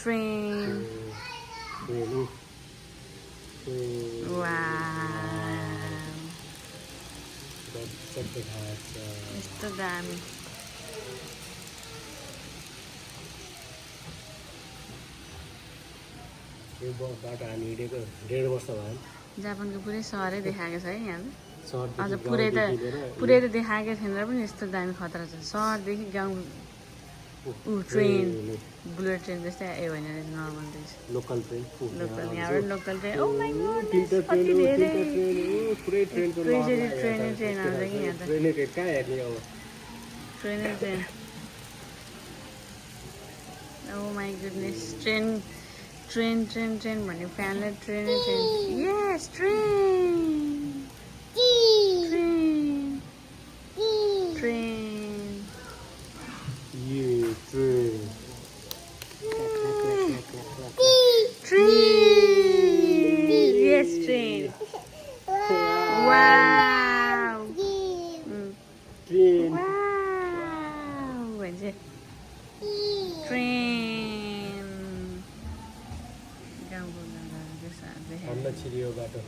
train यस्तो दामी यो बाटो हामी हिँडेको 1.5 वर्ष भयो जापानको पुरै सहरै देखाएको छ है यहाँ अझ सहरदेखि पुरै त देखाएकै थिएन र पनि यस्तो दामी खतरा छ सहरदेखि गाउँ ट्रेन बुलेट ट्रेन जस्तै ए होइन नर्मल रहेछ लोकल ट्रेन यहाँबाट local train oh my god कति धेरै पुरै ट्रेनको ट्रेन आउँछ कि यहाँ त ट्रेन कहाँ हेर्ने अब train oh my goodness train भन्ने फ्यानले ट्रेन यस ट्रेन ये train yes train wow train wow भन्छ ट्रेन गाउँको हामीलाई छिरियो बाटो